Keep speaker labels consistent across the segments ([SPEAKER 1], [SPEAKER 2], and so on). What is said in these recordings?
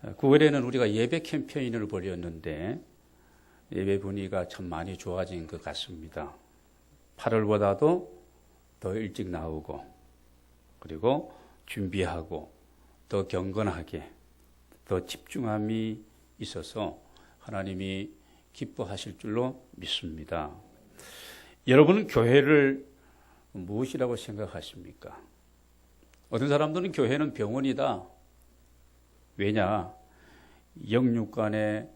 [SPEAKER 1] 9월에는 우리가 예배 캠페인을 벌였는데 예배 분위기가 참 많이 좋아진 것 같습니다. 8월보다도 더 일찍 나오고 그리고 준비하고 더 경건하게 더 집중함이 있어서 하나님이 기뻐하실 줄로 믿습니다. 여러분은 교회를 무엇이라고 생각하십니까? 어떤 사람들은 교회는 병원이다. 왜냐? 영육간의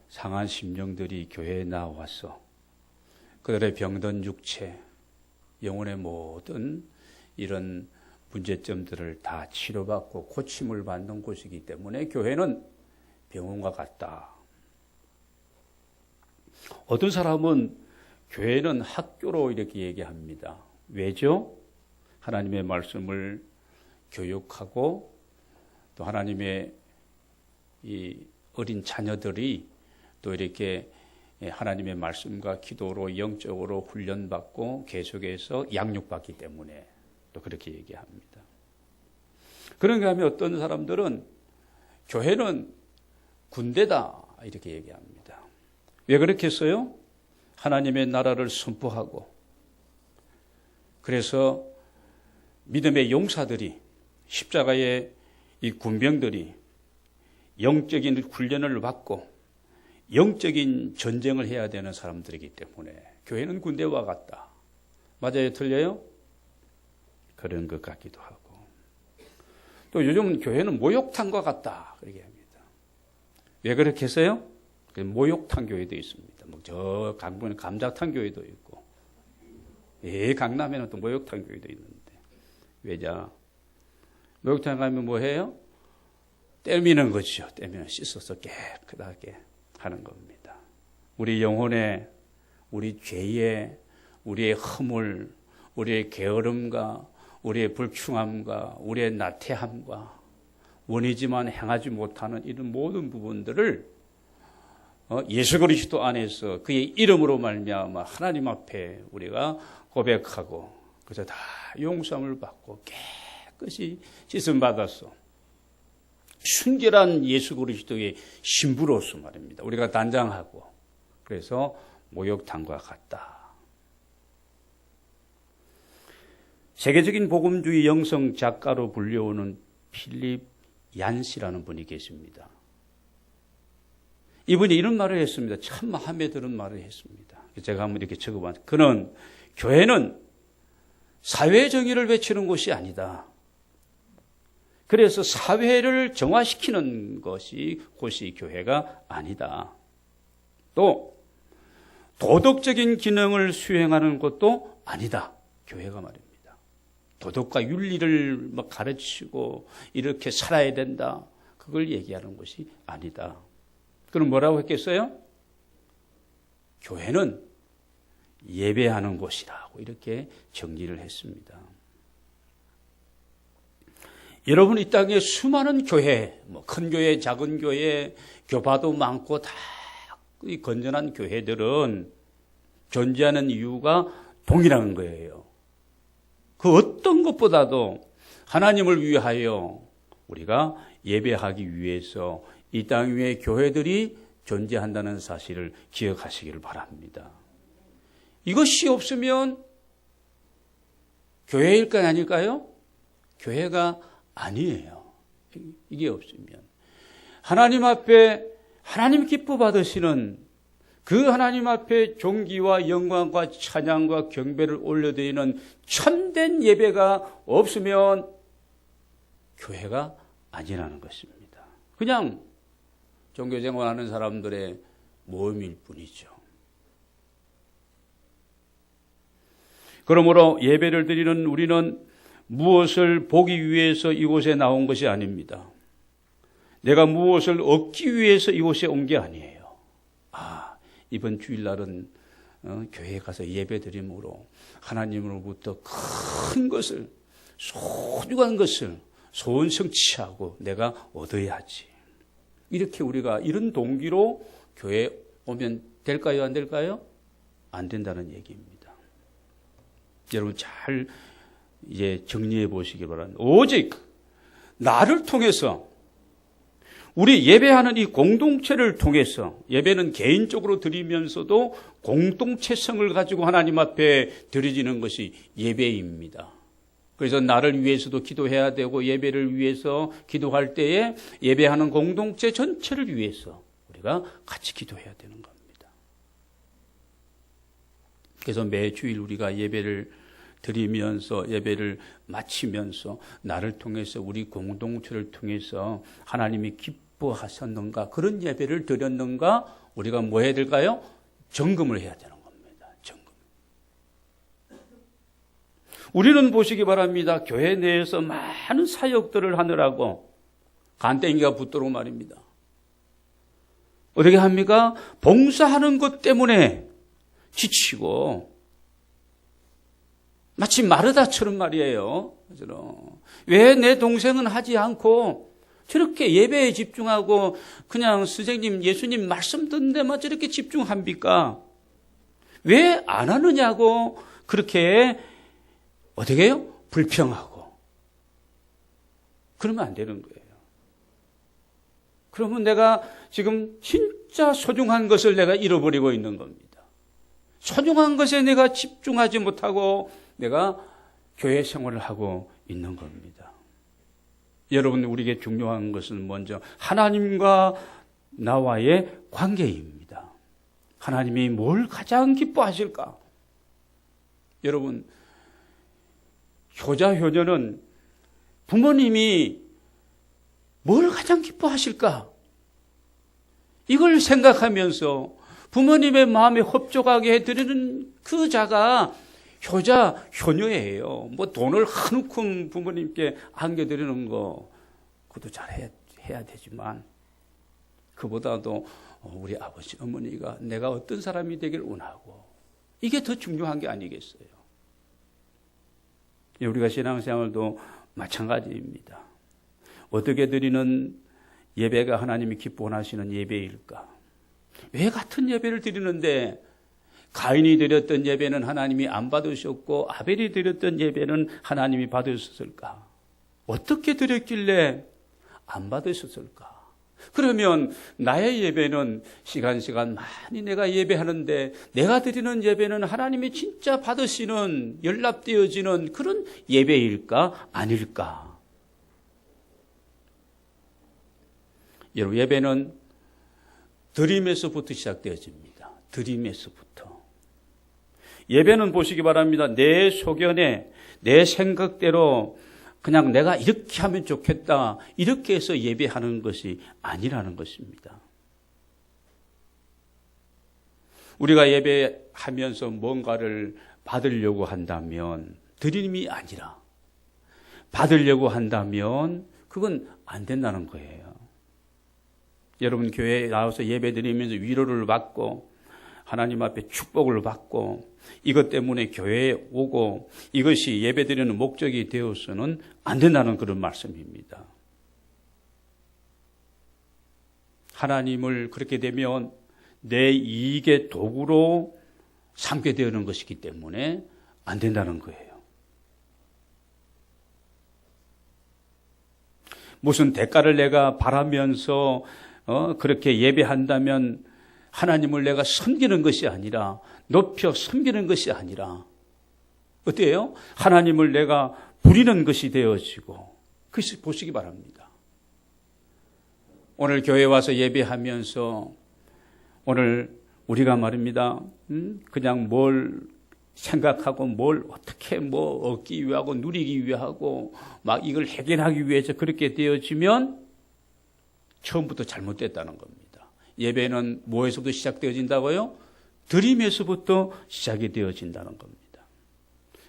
[SPEAKER 1] 상한 심령들이 교회에 나와서 그들의 병든 육체, 영혼의 모든 이런 문제점들을 다 치료받고 고침을 받는 곳이기 때문에 교회는 병원과 같다. 어떤 사람은 교회는 학교로 이렇게 얘기합니다. 왜죠? 하나님의 말씀을 교육하고 또 하나님의 이 어린 자녀들이 또 이렇게 하나님의 말씀과 기도로 영적으로 훈련받고 계속해서 양육받기 때문에 또 그렇게 얘기합니다. 그런가 하면 어떤 사람들은 교회는 군대다 이렇게 얘기합니다. 왜 그렇게 했어요? 하나님의 나라를 선포하고 그래서 믿음의 용사들이 십자가의 이 군병들이 영적인 훈련을 받고 영적인 전쟁을 해야 되는 사람들이기 때문에 교회는 군대와 같다. 맞아요? 틀려요? 그런 것 같기도 하고 또 요즘은 교회는 목욕탕과 같다 그렇게 합니다. 왜 그렇게 했어요? 목욕탕 교회도 있습니다. 저 강북에 감자탕 교회도 있고 강남에는 또 목욕탕 교회도 있는데 왜냐? 목욕탕 가면 뭐 해요? 떼미는 거죠. 떼미는 씻어서 깨끗하게 하는 겁니다. 우리 영혼에 우리 죄에 우리의 허물, 우리의 게으름과 우리의 불충함과 우리의 나태함과 원이지만 행하지 못하는 이런 모든 부분들을 예수 그리스도 안에서 그의 이름으로 말미암아 하나님 앞에 우리가 고백하고 그래서 다 용서함을 받고 깨끗이 씻음 받았어. 순결한 예수 그리스도의 신부로서 말입니다. 우리가 단장하고 그래서 목욕탕과 같다. 세계적인 복음주의 영성 작가로 불려오는 필립 얀시라는 분이 계십니다. 이분이 이런 말을 했습니다. 참 마음에 드는 말을 했습니다. 제가 한번 이렇게 적어봤는데 그는 교회는 사회 정의를 외치는 곳이 아니다. 그래서 사회를 정화시키는 곳이 교회가 아니다. 또 도덕적인 기능을 수행하는 것도 아니다. 교회가 말입니다. 도덕과 윤리를 막 가르치고 이렇게 살아야 된다. 그걸 얘기하는 것이 아니다. 그럼 뭐라고 했겠어요? 교회는 예배하는 곳이라고 이렇게 정리를 했습니다. 여러분 이 땅에 수많은 교회, 큰 교회, 작은 교회, 교파도 많고 다 이 건전한 교회들은 존재하는 이유가 동일한 거예요. 그 어떤 것보다도 하나님을 위하여 우리가 예배하기 위해서 이 땅 위에 교회들이 존재한다는 사실을 기억하시기를 바랍니다. 이것이 없으면 교회일까요? 아닐까요? 교회가 아니에요. 이게 없으면. 하나님 앞에 하나님 기뻐 받으시는 그 하나님 앞에 존귀와 영광과 찬양과 경배를 올려드리는 참된 예배가 없으면 교회가 아니라는 것입니다. 그냥 종교생활하는 사람들의 모임일 뿐이죠. 그러므로 예배를 드리는 우리는 무엇을 보기 위해서 이곳에 나온 것이 아닙니다. 내가 무엇을 얻기 위해서 이곳에 온 게 아니에요. 이번 주일날은 교회에 가서 예배드림으로 하나님으로부터 큰 것을, 소중한 것을 소원 성취하고 내가 얻어야지. 이렇게 우리가 이런 동기로 교회에 오면 될까요? 안 될까요? 안 된다는 얘기입니다. 여러분 잘 이제 정리해 보시기 바랍니다. 오직 나를 통해서 우리 예배하는 이 공동체를 통해서 예배는 개인적으로 드리면서도 공동체성을 가지고 하나님 앞에 드려지는 것이 예배입니다. 그래서 나를 위해서도 기도해야 되고 예배를 위해서 기도할 때에 예배하는 공동체 전체를 위해서 우리가 같이 기도해야 되는 겁니다. 그래서 매주일 우리가 예배를 드리면서 예배를 마치면서 나를 통해서 우리 공동체를 통해서 하나님이 기뻐하셨는가, 그런 예배를 드렸는가, 우리가 뭐 해야 될까요? 점검을 해야 되는 겁니다. 점검. 우리는 보시기 바랍니다. 교회 내에서 많은 사역들을 하느라고 간땡이가 붙도록 말입니다. 어떻게 합니까? 봉사하는 것 때문에 지치고 마치 마르다처럼 말이에요. 왜 내 동생은 하지 않고 저렇게 예배에 집중하고 그냥 선생님, 예수님 말씀 듣는 데만 저렇게 집중합니까? 왜 안 하느냐고 그렇게 어떻게 해요? 불평하고. 그러면 안 되는 거예요. 그러면 내가 지금 진짜 소중한 것을 내가 잃어버리고 있는 겁니다. 소중한 것에 내가 집중하지 못하고 내가 교회 생활을 하고 있는 겁니다. 여러분, 우리에게 중요한 것은 먼저 하나님과 나와의 관계입니다. 하나님이 뭘 가장 기뻐하실까? 여러분, 효자, 효녀는 부모님이 뭘 가장 기뻐하실까? 이걸 생각하면서 부모님의 마음에 흡족하게 해드리는 그 자가 효자, 효녀예요. 뭐 돈을 한 움큼 부모님께 안겨드리는 거, 그것도 잘 해야 되지만, 그보다도 우리 아버지, 어머니가 내가 어떤 사람이 되길 원하고, 이게 더 중요한 게 아니겠어요. 우리가 신앙생활도 마찬가지입니다. 어떻게 드리는 예배가 하나님이 기뻐하시는 예배일까? 왜 같은 예배를 드리는데 가인이 드렸던 예배는 하나님이 안 받으셨고 아벨이 드렸던 예배는 하나님이 받으셨을까? 어떻게 드렸길래 안 받으셨을까? 그러면 나의 예배는 시간 많이 내가 예배하는데 내가 드리는 예배는 하나님이 진짜 받으시는, 연락되어지는 그런 예배일까? 아닐까? 여러분, 예배는 드림에서부터 시작되어집니다. 드림에서부터. 예배는 보시기 바랍니다. 내 소견에, 내 생각대로 그냥 내가 이렇게 하면 좋겠다, 이렇게 해서 예배하는 것이 아니라는 것입니다. 우리가 예배하면서 뭔가를 받으려고 한다면, 드림이 아니라 받으려고 한다면 그건 안 된다는 거예요. 여러분, 교회에 나와서 예배 드리면서 위로를 받고 하나님 앞에 축복을 받고 이것 때문에 교회에 오고 이것이 예배 드리는 목적이 되어서는 안 된다는 그런 말씀입니다. 하나님을 그렇게 되면 내 이익의 도구로 삼게 되는 것이기 때문에 안 된다는 거예요. 무슨 대가를 내가 바라면서 그렇게 예배한다면 하나님을 내가 섬기는 것이 아니라, 높여 섬기는 것이 아니라, 어때요? 하나님을 내가 부리는 것이 되어지고, 그것이 보시기 바랍니다. 오늘 교회 와서 예배하면서, 오늘 우리가 말입니다. 그냥 뭘 생각하고 뭘 어떻게 뭐 얻기 위하고 누리기 위하고 막 이걸 해결하기 위해서 그렇게 되어지면 처음부터 잘못됐다는 겁니다. 예배는 뭐에서부터 시작되어진다고요? 드림에서부터 시작이 되어진다는 겁니다.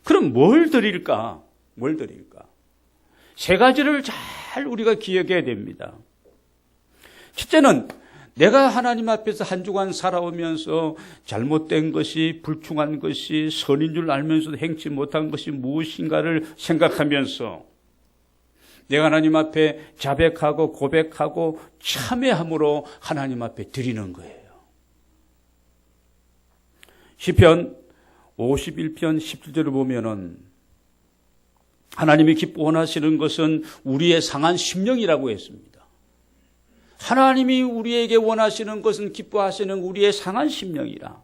[SPEAKER 1] 그럼 뭘 드릴까? 뭘 드릴까? 세 가지를 잘 우리가 기억해야 됩니다. 첫째는 내가 하나님 앞에서 한 주간 살아오면서 잘못된 것이, 불충한 것이, 선인 줄 알면서도 행치 못한 것이 무엇인가를 생각하면서 내가 하나님 앞에 자백하고 고백하고 참회함으로 하나님 앞에 드리는 거예요. 시편 51편 17절을 보면은 하나님이 기뻐 원하시는 것은 우리의 상한 심령이라고 했습니다. 하나님이 우리에게 원하시는 것은 기뻐하시는 우리의 상한 심령이라.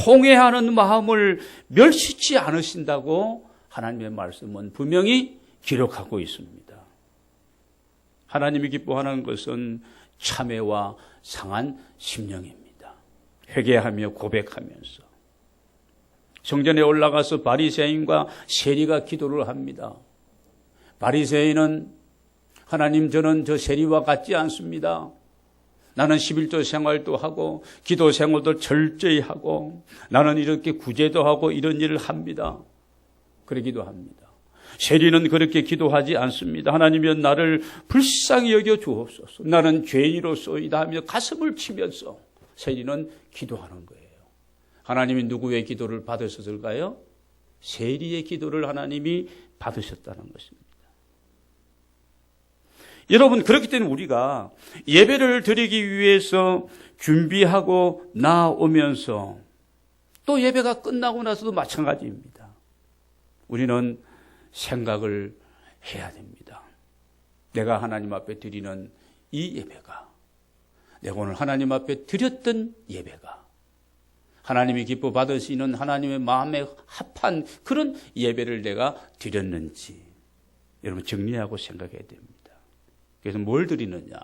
[SPEAKER 1] 통회하는 마음을 멸시치 않으신다고 하나님의 말씀은 분명히 기록하고 있습니다. 하나님이 기뻐하는 것은 참회와 상한 심령입니다. 회개하며 고백하면서 성전에 올라가서 바리새인과 세리가 기도를 합니다. 바리새인은 하나님, 저는 저 세리와 같지 않습니다. 나는 11조 생활도 하고 기도 생활도 철저히 하고 나는 이렇게 구제도 하고 이런 일을 합니다. 그러기도 합니다. 세리는 그렇게 기도하지 않습니다. 하나님이여 나를 불쌍히 여겨 주옵소서. 나는 죄인으로소이다 하며 가슴을 치면서 세리는 기도하는 거예요. 하나님이 누구의 기도를 받으셨을까요? 세리의 기도를 하나님이 받으셨다는 것입니다. 여러분, 그렇기 때문에 우리가 예배를 드리기 위해서 준비하고 나오면서 또 예배가 끝나고 나서도 마찬가지입니다. 우리는 생각을 해야 됩니다. 내가 하나님 앞에 드리는 이 예배가, 내가 오늘 하나님 앞에 드렸던 예배가 하나님이 기뻐 받으시는 하나님의 마음에 합한 그런 예배를 내가 드렸는지 여러분 정리하고 생각해야 됩니다. 그래서 뭘 드리느냐?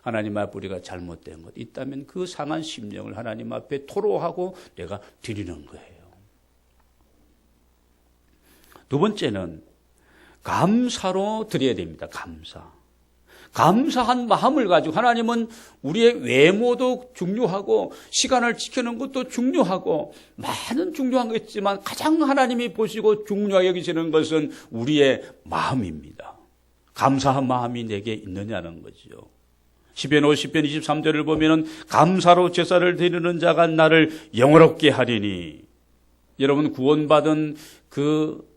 [SPEAKER 1] 하나님 앞에 우리가 잘못된 것 있다면 그 상한 심령을 하나님 앞에 토로하고 내가 드리는 거예요. 두 번째는 감사로 드려야 됩니다. 감사한 마음을 가지고 하나님은 우리의 외모도 중요하고 시간을 지키는 것도 중요하고 많은 중요한 것 있지만 가장 하나님이 보시고 중요하게 여기시는 것은 우리의 마음입니다. 감사한 마음이 내게 있느냐는 거죠. 시편 50편 23절을 보면은 감사로 제사를 드리는 자가 나를 영화롭게 하리니. 여러분, 구원받은 그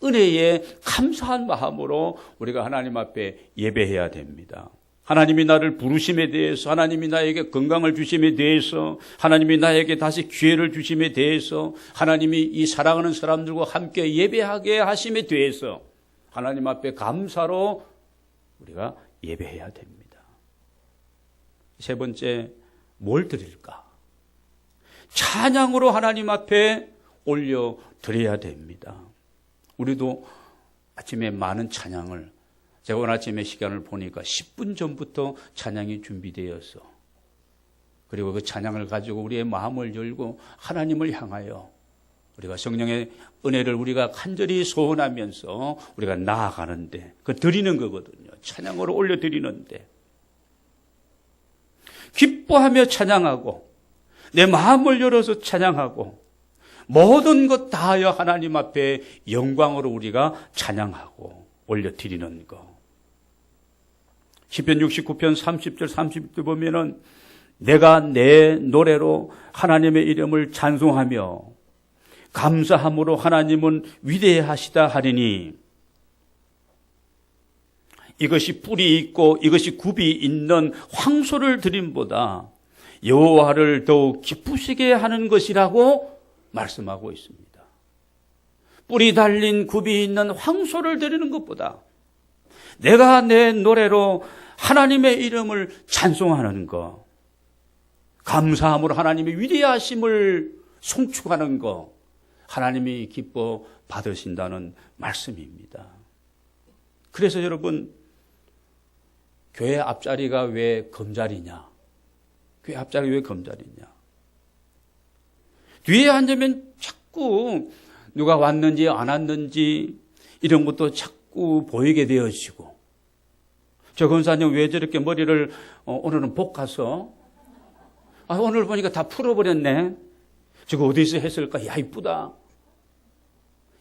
[SPEAKER 1] 은혜에 감사한 마음으로 우리가 하나님 앞에 예배해야 됩니다. 하나님이 나를 부르심에 대해서, 하나님이 나에게 건강을 주심에 대해서, 하나님이 나에게 다시 기회를 주심에 대해서, 하나님이 이 사랑하는 사람들과 함께 예배하게 하심에 대해서 하나님 앞에 감사로 우리가 예배해야 됩니다. 세 번째, 뭘 드릴까? 찬양으로 하나님 앞에 올려드려야 됩니다. 우리도 아침에 많은 찬양을, 제가 오늘 아침에 시간을 보니까 10분 전부터 찬양이 준비되어서, 그리고 그 찬양을 가지고 우리의 마음을 열고 하나님을 향하여 우리가 성령의 은혜를 우리가 간절히 소원하면서 우리가 나아가는데, 그 드리는 거거든요. 찬양으로 올려드리는데, 기뻐하며 찬양하고 내 마음을 열어서 찬양하고 모든 것 다하여 하나님 앞에 영광으로 우리가 찬양하고 올려드리는 것. 시편 69편 30절 31절 보면은 내가 내 노래로 하나님의 이름을 찬송하며 감사함으로 하나님은 위대하시다 하리니, 이것이 뿔이 있고 이것이 굽이 있는 황소를 드림보다 여호와를 더욱 기쁘시게 하는 것이라고 말씀하고 있습니다. 뿔이 달린 굽이 있는 황소를 드리는 것보다 내가 내 노래로 하나님의 이름을 찬송하는 것, 감사함으로 하나님의 위대하심을 송축하는 것, 하나님이 기뻐 받으신다는 말씀입니다. 그래서 여러분, 교회 앞자리가 왜 금자리냐? 교회 앞자리가 왜 금자리냐? 뒤에 앉으면 자꾸 누가 왔는지 안 왔는지 이런 것도 자꾸 보이게 되어지고, 저 권사님 왜 저렇게 머리를 오늘은 볶아서, 오늘 보니까 다 풀어버렸네. 저거 어디서 했을까? 야, 이쁘다.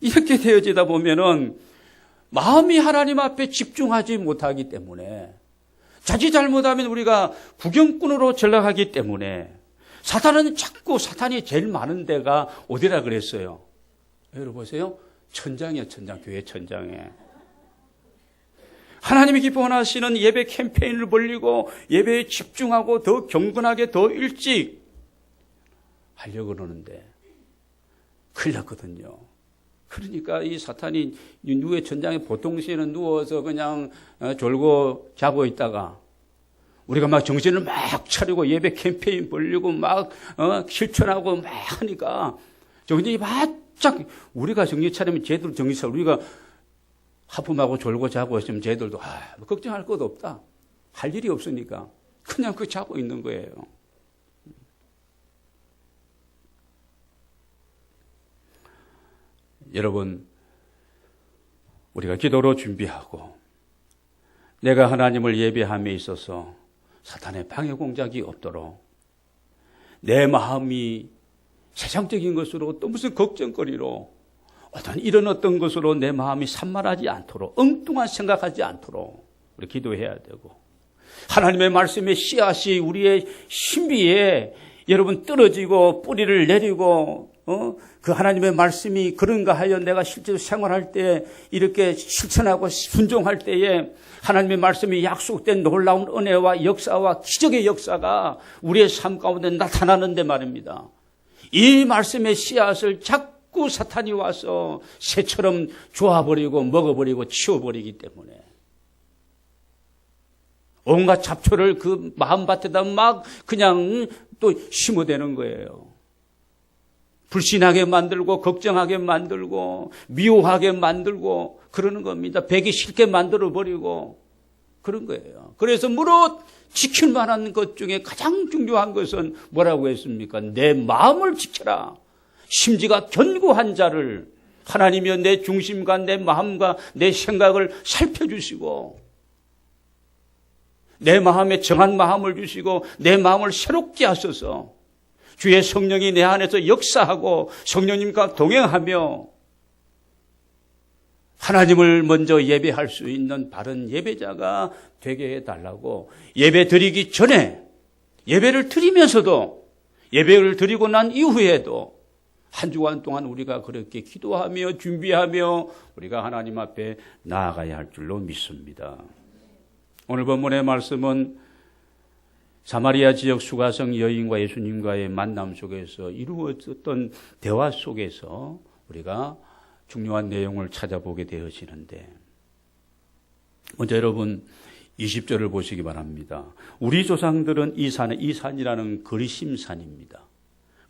[SPEAKER 1] 이렇게 되어지다 보면은 마음이 하나님 앞에 집중하지 못하기 때문에, 자칫 잘못하면 우리가 구경꾼으로 전락하기 때문에, 사탄이 제일 많은 데가 어디라 그랬어요? 여러분 보세요. 천장이에요, 천장. 교회 천장에. 하나님이 기뻐하시는 예배 캠페인을 벌리고 예배에 집중하고 더 경건하게 더 일찍 하려고 그러는데 큰일 났거든요. 그러니까 이 사탄이 누구의 천장에 보통 시에는 누워서 그냥 졸고 자고 있다가 우리가 막 정신을 막 차리고 예배 캠페인 벌리고 막 실천하고 막 하니까 정신이 바짝 우리가 정신 차리면 쟤들 정신 차리고 우리가 하품하고 졸고 자고 있으면 쟤들도 걱정할 것도 없다. 할 일이 없으니까 그냥 그 자고 있는 거예요. 여러분, 우리가 기도로 준비하고 내가 하나님을 예배함에 있어서 사탄의 방해 공작이 없도록 내 마음이 세상적인 것으로 또 무슨 걱정거리로 이런 어떤 것으로 내 마음이 산만하지 않도록 엉뚱한 생각하지 않도록 우리 기도해야 되고 하나님의 말씀의 씨앗이 우리의 신비에 여러분 떨어지고 뿌리를 내리고 그 하나님의 말씀이 그런가 하여 내가 실제로 생활할 때 이렇게 실천하고 순종할 때에 하나님의 말씀이 약속된 놀라운 은혜와 역사와 기적의 역사가 우리의 삶 가운데 나타나는데 말입니다. 이 말씀의 씨앗을 자꾸 사탄이 와서 새처럼 조아버리고 먹어버리고 치워버리기 때문에 온갖 잡초를 그 마음밭에다 막 그냥 또 심어대는 거예요. 불신하게 만들고 걱정하게 만들고 미워하게 만들고 그러는 겁니다. 배기 싫게 만들어버리고 그런 거예요. 그래서 무릇 지킬 만한 것 중에 가장 중요한 것은 뭐라고 했습니까? 내 마음을 지켜라. 심지가 견고한 자를 하나님이여 내 중심과 내 마음과 내 생각을 살펴주시고 내 마음에 정한 마음을 주시고 내 마음을 새롭게 하셔서 주의 성령이 내 안에서 역사하고 성령님과 동행하며 하나님을 먼저 예배할 수 있는 바른 예배자가 되게 해달라고 예배 드리기 전에 예배를 드리면서도 예배를 드리고 난 이후에도 한 주간 동안 우리가 그렇게 기도하며 준비하며 우리가 하나님 앞에 나아가야 할 줄로 믿습니다. 오늘 본문의 말씀은 사마리아 지역 수가성 여인과 예수님과의 만남 속에서 이루어졌던 대화 속에서 우리가 중요한 내용을 찾아보게 되어지는데 먼저 여러분 20절을 보시기 바랍니다. 우리 조상들은 이 산이라는 거리심산입니다.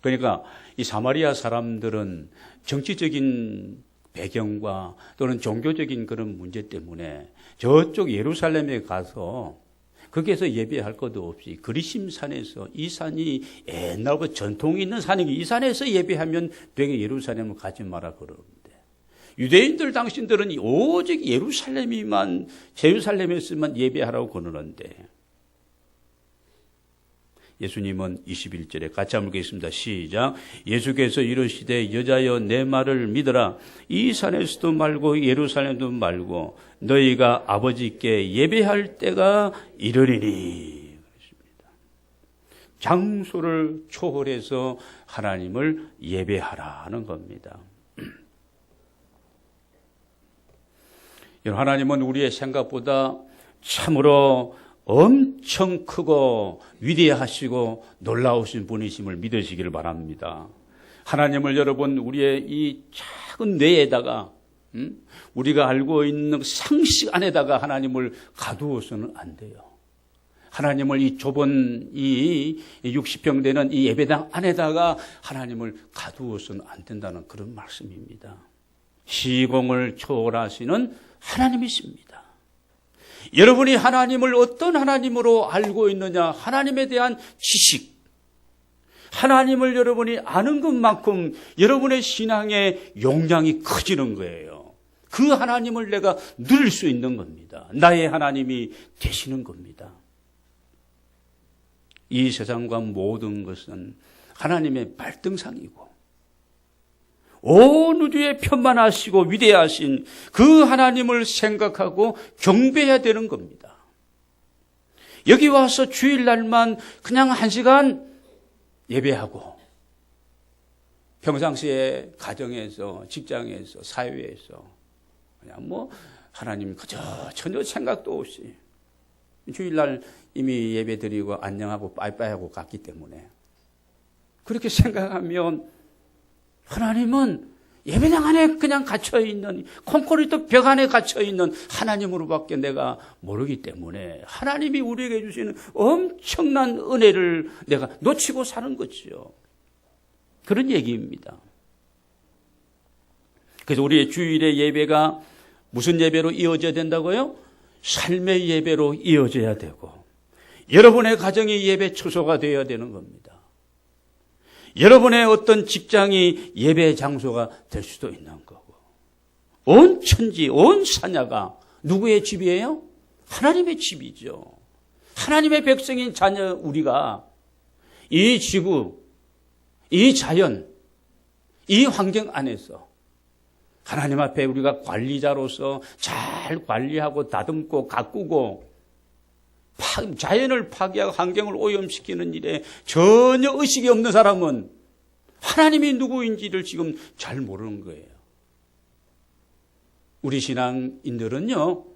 [SPEAKER 1] 그러니까 이 사마리아 사람들은 정치적인 배경과 또는 종교적인 그런 문제 때문에 저쪽 예루살렘에 가서 거기에서 예배할 것도 없이 거리심산에서 이 산이 옛날부터 전통이 있는 산이기 이 산에서 예배하면 되게 예루살렘을 가지 마라 그러는데 유대인들 당신들은 오직 예루살렘에서만 예배하라고 그러는데 예수님은 21절에 같이 한번 읽겠습니다. 시작. 예수께서 이르시되 여자여 내 말을 믿으라. 이 산에서도 말고 예루살렘도 말고 너희가 아버지께 예배할 때가 이르리니. 장소를 초월해서 하나님을 예배하라는 겁니다. 하나님은 우리의 생각보다 참으로 엄청 크고 위대하시고 놀라우신 분이심을 믿으시기를 바랍니다. 하나님을 여러분 우리의 이 작은 뇌에다가 우리가 알고 있는 상식 안에다가 하나님을 가두어서는 안 돼요. 하나님을 이 좁은 이 60평 되는 이 예배당 안에다가 하나님을 가두어서는 안 된다는 그런 말씀입니다. 시공을 초월하시는 하나님이십니다. 여러분이 하나님을 어떤 하나님으로 알고 있느냐, 하나님에 대한 지식, 하나님을 여러분이 아는 것만큼 여러분의 신앙의 용량이 커지는 거예요. 그 하나님을 내가 누릴 수 있는 겁니다. 나의 하나님이 되시는 겁니다. 이 세상과 모든 것은 하나님의 발등상이고 온 우주에 편만하시고 위대하신 그 하나님을 생각하고 경배해야 되는 겁니다. 여기 와서 주일날만 그냥 1시간 예배하고 평상시에 가정에서 직장에서 사회에서 그냥 하나님 그저 전혀 생각도 없이 주일날 이미 예배 드리고 안녕하고 빠이빠이하고 갔기 때문에 그렇게 생각하면 하나님은 예배당 안에 그냥 갇혀있는, 콘크리트 벽 안에 갇혀있는 하나님으로밖에 내가 모르기 때문에 하나님이 우리에게 주시는 엄청난 은혜를 내가 놓치고 사는 거죠. 그런 얘기입니다. 그래서 우리의 주일의 예배가 무슨 예배로 이어져야 된다고요? 삶의 예배로 이어져야 되고, 여러분의 가정이 예배 처소가 되어야 되는 겁니다. 여러분의 어떤 직장이 예배 장소가 될 수도 있는 거고, 온 천지, 온 사냐가 누구의 집이에요? 하나님의 집이죠. 하나님의 백성인 자녀 우리가 이 지구, 이 자연, 이 환경 안에서 하나님 앞에 우리가 관리자로서 잘 관리하고 다듬고 가꾸고 자연을 파괴하고 환경을 오염시키는 일에 전혀 의식이 없는 사람은 하나님이 누구인지를 지금 잘 모르는 거예요. 우리 신앙인들은요,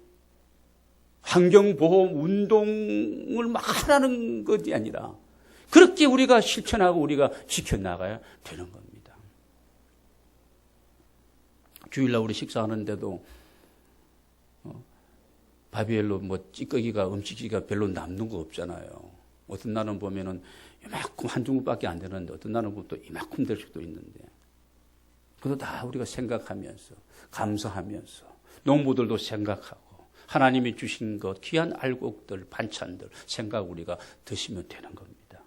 [SPEAKER 1] 환경보호 운동을 막 하라는 것이 아니라 그렇게 우리가 실천하고 우리가 지켜나가야 되는 겁니다. 주일날 우리 식사하는데도 바비엘로 찌꺼기가, 음식기가 별로 남는 거 없잖아요. 어떤 날은 보면은 이만큼 한 주먹밖에 안 되는데 어떤 날은 또 이만큼 될 수도 있는데, 그것도 다 우리가 생각하면서 감사하면서 농부들도 생각하고 하나님이 주신 것, 귀한 알곡들, 반찬들 생각 우리가 드시면 되는 겁니다.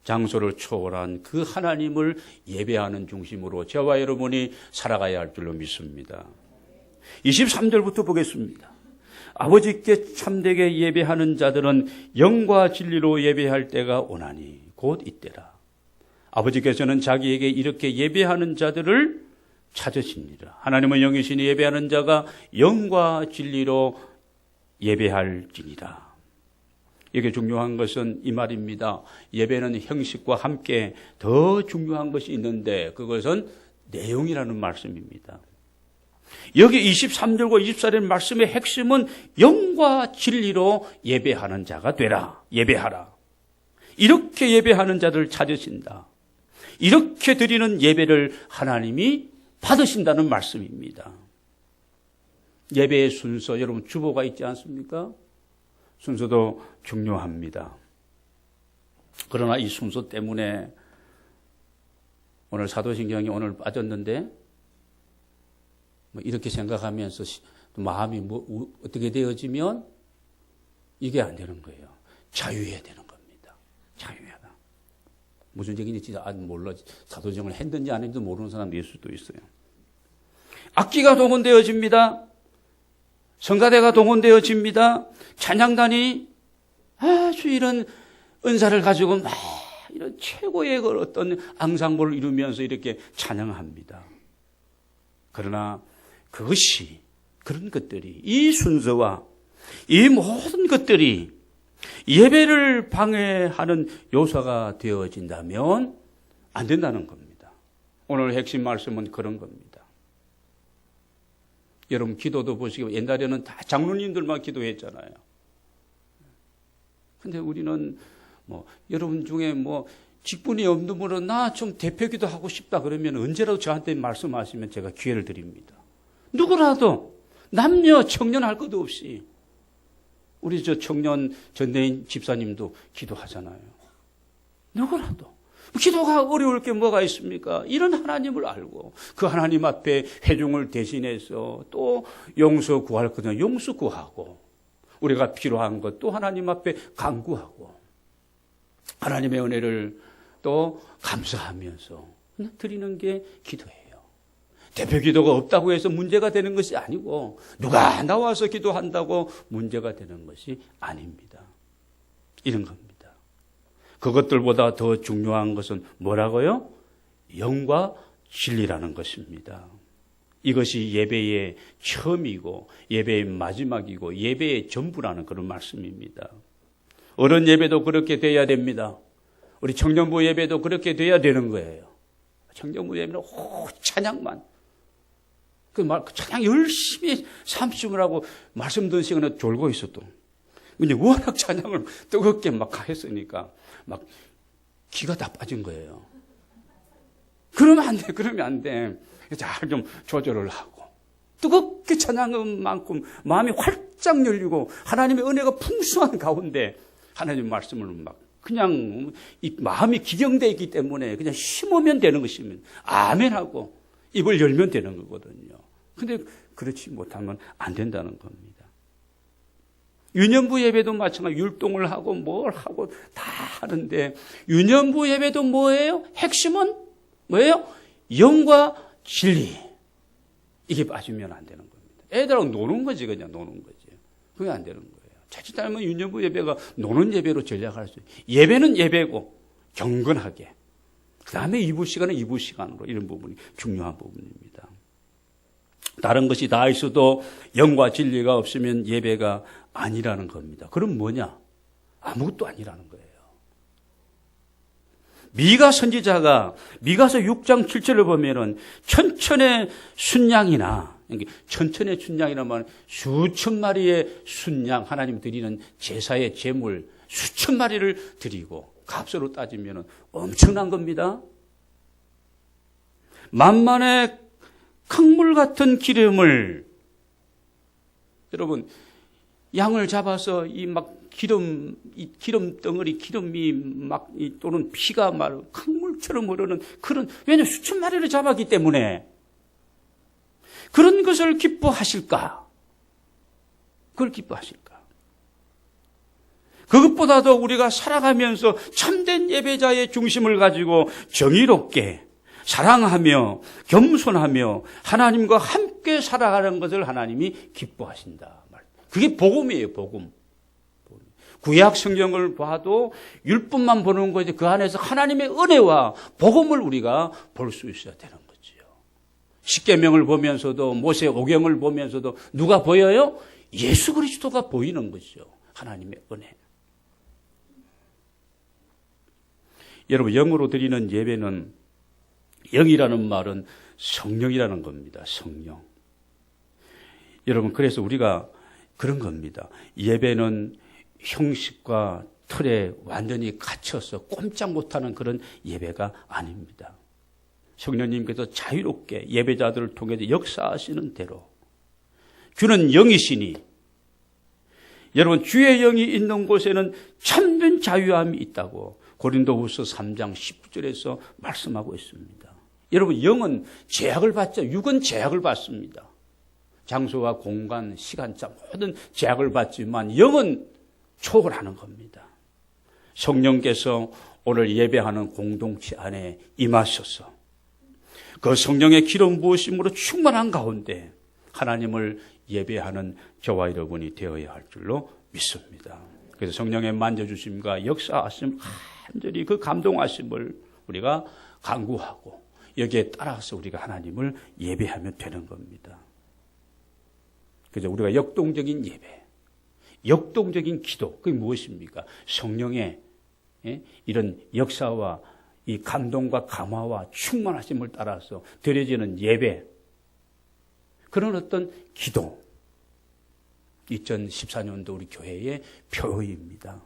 [SPEAKER 1] 장소를 초월한 그 하나님을 예배하는 중심으로 저와 여러분이 살아가야 할 줄로 믿습니다. 23절부터 보겠습니다. 아버지께 참되게 예배하는 자들은 영과 진리로 예배할 때가 오나니 곧 이때라. 아버지께서는 자기에게 이렇게 예배하는 자들을 찾으시니라. 하나님은 영이시니 예배하는 자가 영과 진리로 예배할지니라. 이게 중요한 것은 이 말입니다. 예배는 형식과 함께 더 중요한 것이 있는데 그것은 내용이라는 말씀입니다. 여기 23절과 24절 말씀의 핵심은 영과 진리로 예배하는 자가 되라. 예배하라. 이렇게 예배하는 자들을 찾으신다. 이렇게 드리는 예배를 하나님이 받으신다는 말씀입니다. 예배의 순서, 여러분 주보가 있지 않습니까? 순서도 중요합니다. 그러나 이 순서 때문에 오늘 사도신경이 오늘 빠졌는데 이렇게 생각하면서 마음이 어떻게 되어지면 이게 안 되는 거예요. 자유해야 되는 겁니다. 자유하다. 무슨 얘기인지 진짜 몰라. 사도신경을 했는지 안 했는지 모르는 사람도 있을 수도 있어요. 악기가 동원되어집니다. 성가대가 동원되어집니다. 찬양단이 아주 이런 은사를 가지고 막 이런 최고의 어떤 앙상블을 이루면서 이렇게 찬양합니다. 그러나 그것이, 그런 것들이, 이 순서와 이 모든 것들이 예배를 방해하는 요소가 되어진다면 안 된다는 겁니다. 오늘 핵심 말씀은 그런 겁니다. 여러분 기도도 보시고 옛날에는 다 장로님들만 기도했잖아요. 근데 우리는 여러분 중에 직분이 없는 분은 나 좀 대표기도 하고 싶다 그러면 언제라도 저한테 말씀하시면 제가 기회를 드립니다. 누구라도 남녀 청년 할 것도 없이 우리 저 청년 전대인 집사님도 기도하잖아요. 누구라도 기도가 어려울 게 뭐가 있습니까? 이런 하나님을 알고 그 하나님 앞에 회중을 대신해서 또 용서 구할 것은 용서 구하고 우리가 필요한 것 또 하나님 앞에 간구하고 하나님의 은혜를 또 감사하면서 드리는 게 기도예요. 대표 기도가 없다고 해서 문제가 되는 것이 아니고 누가 나와서 기도한다고 문제가 되는 것이 아닙니다. 이런 겁니다. 그것들보다 더 중요한 것은 뭐라고요? 영과 진리라는 것입니다. 이것이 예배의 처음이고 예배의 마지막이고 예배의 전부라는 그런 말씀입니다. 어른 예배도 그렇게 돼야 됩니다. 우리 청년부 예배도 그렇게 돼야 되는 거예요. 청년부 예배는 찬양만. 그 찬양 열심히 삼심을 하고 말씀 듣는 시간에 졸고 있었던. 근데 워낙 찬양을 뜨겁게 막 했으니까 막 기가 다 빠진 거예요. 그러면 안 돼, 그러면 안 돼. 잘 좀 조절을 하고 뜨겁게 찬양한 만큼 마음이 활짝 열리고 하나님의 은혜가 풍성한 가운데 하나님 말씀을 막 그냥 이 마음이 기경되어 있기 때문에 그냥 심으면 되는 것이면 아멘하고 입을 열면 되는 거거든요. 근데 그렇지 못하면 안 된다는 겁니다. 유년부 예배도 마찬가지 율동을 하고 뭘 하고 다 하는데 유년부 예배도 뭐예요? 핵심은 뭐예요? 영과 진리. 이게 빠지면 안 되는 겁니다. 애들하고 노는 거지, 그냥 노는 거지. 그게 안 되는 거예요. 자칫하면 유년부 예배가 노는 예배로 전략할 수 있어요. 예배는 예배고 경건하게. 그 다음에 2부 시간은 2부 시간으로 이런 부분이 중요한 부분입니다. 다른 것이 다 있어도 영과 진리가 없으면 예배가 아니라는 겁니다. 그럼 뭐냐? 아무것도 아니라는 거예요. 미가 선지자가 미가서 6장 7절을 보면은 천천의 순양이나 천천의 순양이란 말은 수천 마리의 순양 하나님 드리는 제사의 제물 수천 마리를 드리고 값으로 따지면은 엄청난 겁니다. 만만의 강물 같은 기름을 여러분 양을 잡아서 이 기름 덩어리 기름이 또는 피가 강물처럼 흐르는 그런 왜냐하면 수천 마리를 잡았기 때문에 그런 것을 기뻐하실까? 그걸 기뻐하실까? 그것보다도 우리가 살아가면서 참된 예배자의 중심을 가지고 정의롭게 사랑하며 겸손하며 하나님과 함께 살아가는 것을 하나님이 기뻐하신다. 그게 복음이에요, 복음. 구약 성경을 봐도 율법만 보는 거지 그 안에서 하나님의 은혜와 복음을 우리가 볼 수 있어야 되는 거지요. 십계명을 보면서도 모세오경을 보면서도 누가 보여요? 예수 그리스도가 보이는 거죠. 하나님의 은혜. 여러분 영으로 드리는 예배는 영이라는 말은 성령이라는 겁니다. 성령. 여러분 그래서 우리가 그런 겁니다. 예배는 형식과 틀에 완전히 갇혀서 꼼짝 못하는 그런 예배가 아닙니다. 성령님께서 자유롭게 예배자들을 통해서 역사하시는 대로 주는 영이시니 여러분 주의 영이 있는 곳에는 참된 자유함이 있다고 고린도후서 3장 19절에서 말씀하고 있습니다. 여러분 영은 제약을 받죠. 육은 제약을 받습니다. 장소와 공간, 시간차 모든 제약을 받지만 영은 초월하는 겁니다. 성령께서 오늘 예배하는 공동체 안에 임하셔서 그 성령의 기름 부으심으로 충만한 가운데 하나님을 예배하는 저와 여러분이 되어야 할 줄로 믿습니다. 그래서 성령의 만져주심과 역사하심 간절히 그 감동하심을 우리가 간구하고 여기에 따라서 우리가 하나님을 예배하면 되는 겁니다. 그래서 우리가 역동적인 예배, 역동적인 기도, 그게 무엇입니까? 성령의 이런 역사와 이 감동과 감화와 충만하심을 따라서 드려지는 예배, 그런 어떤 기도, 2014년도 우리 교회의 표어입니다.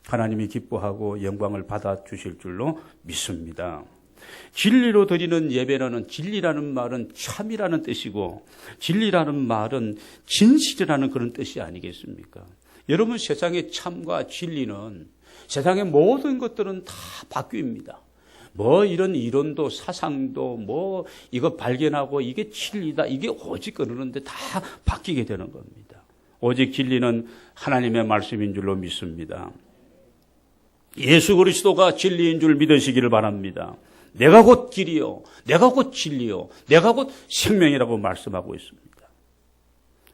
[SPEAKER 1] 하나님이 기뻐하고 영광을 받아주실 줄로 믿습니다. 진리로 드리는 예배라는 진리라는 말은 참이라는 뜻이고 진리라는 말은 진실이라는 그런 뜻이 아니겠습니까? 여러분 세상의 참과 진리는 세상의 모든 것들은 다 바뀝니다. 뭐 이런 이론도 사상도 뭐 이거 발견하고 이게 진리다 이게 오직 그러는데 다 바뀌게 되는 겁니다. 오직 진리는 하나님의 말씀인 줄로 믿습니다. 예수 그리스도가 진리인 줄 믿으시기를 바랍니다. 내가 곧 길이요, 내가 곧 진리요, 내가 곧 생명이라고 말씀하고 있습니다.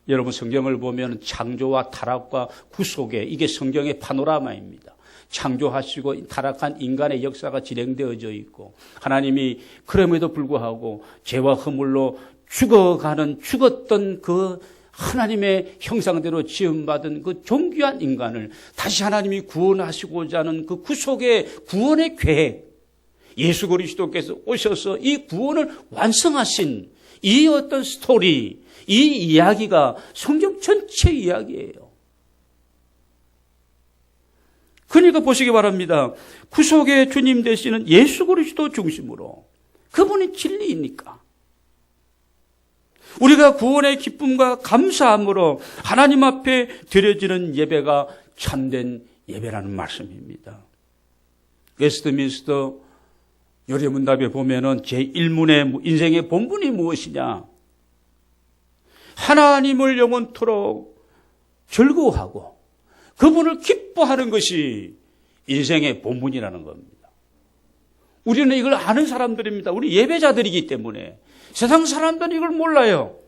[SPEAKER 1] 여러분 성경을 보면 창조와 타락과 구속에 이게 성경의 파노라마입니다. 창조하시고 타락한 인간의 역사가 진행되어져 있고 하나님이 그럼에도 불구하고 죄와 허물로 죽었던 그 하나님의 형상대로 지음받은 그 존귀한 인간을 다시 하나님이 구원하시고자 하는 그 구원의 계획, 예수 그리스도께서 오셔서 이 구원을 완성하신 이 어떤 스토리, 이 이야기가 성경 전체 이야기예요. 그러니까 보시기 바랍니다. 구속의 주님 되시는 예수 그리스도 중심으로 그분이 진리이니까 우리가 구원의 기쁨과 감사함으로 하나님 앞에 드려지는 예배가 참된 예배라는 말씀입니다. 웨스트민스터 요리문답에 보면은 제1문의 인생의 본분이 무엇이냐? 하나님을 영원토록 즐거워하고 그분을 기뻐하는 것이 인생의 본분이라는 겁니다. 우리는 이걸 아는 사람들입니다. 우리 예배자들이기 때문에 세상 사람들은 이걸 몰라요.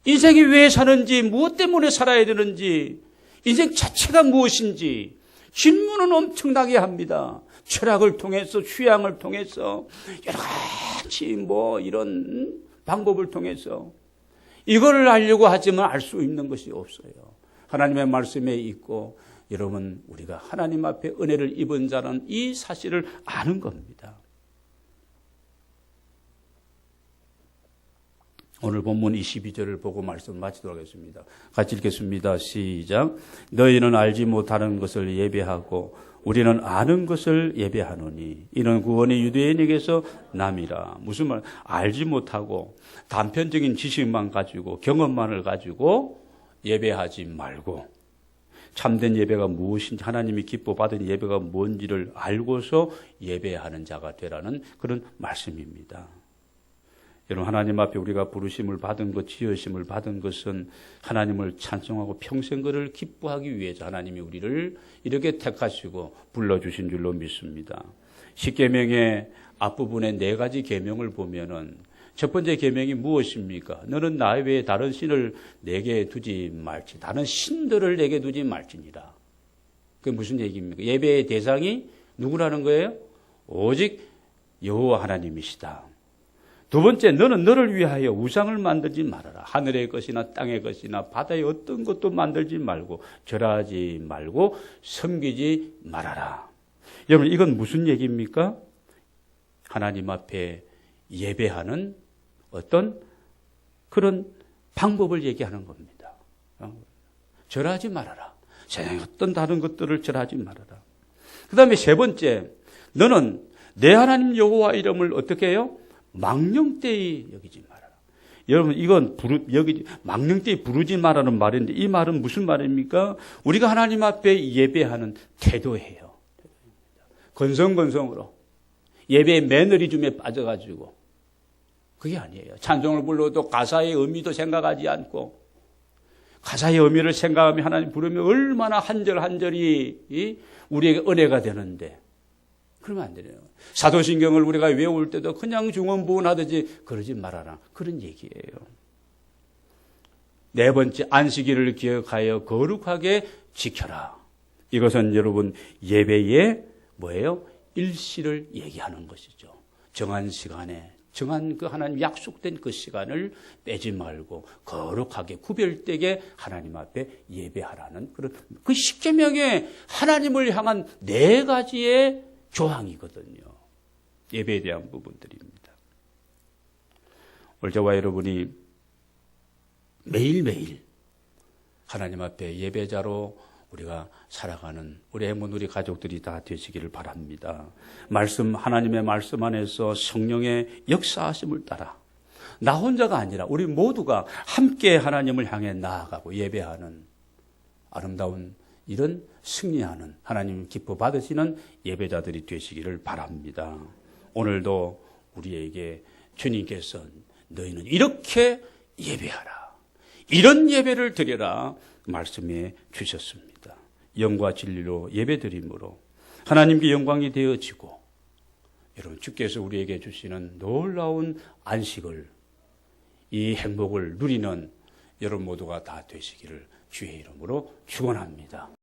[SPEAKER 1] 인생이 왜 사는지, 무엇 때문에 살아야 되는지, 인생 자체가 무엇인지 질문은 엄청나게 합니다. 철학을 통해서, 휴양을 통해서, 여러 가지 이런 방법을 통해서 이거를 알려고 하지만 알 수 있는 것이 없어요. 하나님의 말씀에 있고 여러분 우리가 하나님 앞에 은혜를 입은 자는 이 사실을 아는 겁니다. 오늘 본문 22절을 보고 말씀을 마치도록 하겠습니다. 같이 읽겠습니다. 시작. 너희는 알지 못하는 것을 예배하고 우리는 아는 것을 예배하노니 이는 구원이 유대인에게서 남이라. 무슨 말? 알지 못하고 단편적인 지식만 가지고 경험만을 가지고 예배하지 말고 참된 예배가 무엇인지 하나님이 기뻐 받은 예배가 뭔지를 알고서 예배하는 자가 되라는 그런 말씀입니다. 여러분 하나님 앞에 우리가 부르심을 받은 것, 지으심을 받은 것은 하나님을 찬송하고 평생 그를 기뻐하기 위해서 하나님이 우리를 이렇게 택하시고 불러주신 줄로 믿습니다. 십계명의 앞부분에 4가지 계명을 보면은 첫 번째 계명이 무엇입니까? 너는 나 외에 다른 신을 내게 두지 말지, 다른 신들을 내게 두지 말지니라. 그게 무슨 얘기입니까? 예배의 대상이 누구라는 거예요? 오직 여호와 하나님이시다. 두 번째, 너는 너를 위하여 우상을 만들지 말아라. 하늘의 것이나 땅의 것이나 바다의 어떤 것도 만들지 말고 절하지 말고 섬기지 말아라. 여러분 이건 무슨 얘기입니까? 하나님 앞에 예배하는 어떤 그런 방법을 얘기하는 겁니다. 절하지 말아라. 세상의 어떤 다른 것들을 절하지 말아라. 그 다음에 세 번째, 너는 내 하나님 여호와 이름을 어떻게 해요? 망령되이 여기지 말아라. 여러분 이건 망령되이 부르지 말라는 말인데 이 말은 무슨 말입니까? 우리가 하나님 앞에 예배하는 태도예요. 건성건성으로 예배의 매너리즘에 빠져가지고 그게 아니에요. 찬송을 불러도 가사의 의미도 생각하지 않고 가사의 의미를 생각하며 하나님 부르면 얼마나 한 절 한 절이 우리에게 은혜가 되는데 그러면 안 되네요. 사도신경을 우리가 외울 때도 그냥 중언부언하듯이 그러지 말아라. 그런 얘기예요. 네 번째, 안식일을 기억하여 거룩하게 지켜라. 이것은 여러분 예배의 뭐예요? 일시를 얘기하는 것이죠. 정한 시간에 정한 그 하나님 약속된 그 시간을 빼지 말고 거룩하게 구별되게 하나님 앞에 예배하라는 그런 그 십계명의 하나님을 향한 4가지의 조항이거든요. 예배에 대한 부분들입니다. 오늘 저와 여러분이 매일매일 하나님 앞에 예배자로 우리가 살아가는 우리 행운 우리 가족들이 다 되시기를 바랍니다. 하나님의 말씀 안에서 성령의 역사하심을 따라 나 혼자가 아니라 우리 모두가 함께 하나님을 향해 나아가고 예배하는 아름다운 이런 승리하는 하나님 기뻐 받으시는 예배자들이 되시기를 바랍니다. 오늘도 우리에게 주님께서 너희는 이렇게 예배하라. 이런 예배를 드려라 말씀해 주셨습니다. 영과 진리로 예배드림으로 하나님께 영광이 되어지고 여러분 주께서 우리에게 주시는 놀라운 안식을 이 행복을 누리는 여러분 모두가 다 되시기를 주의 이름으로 축원합니다.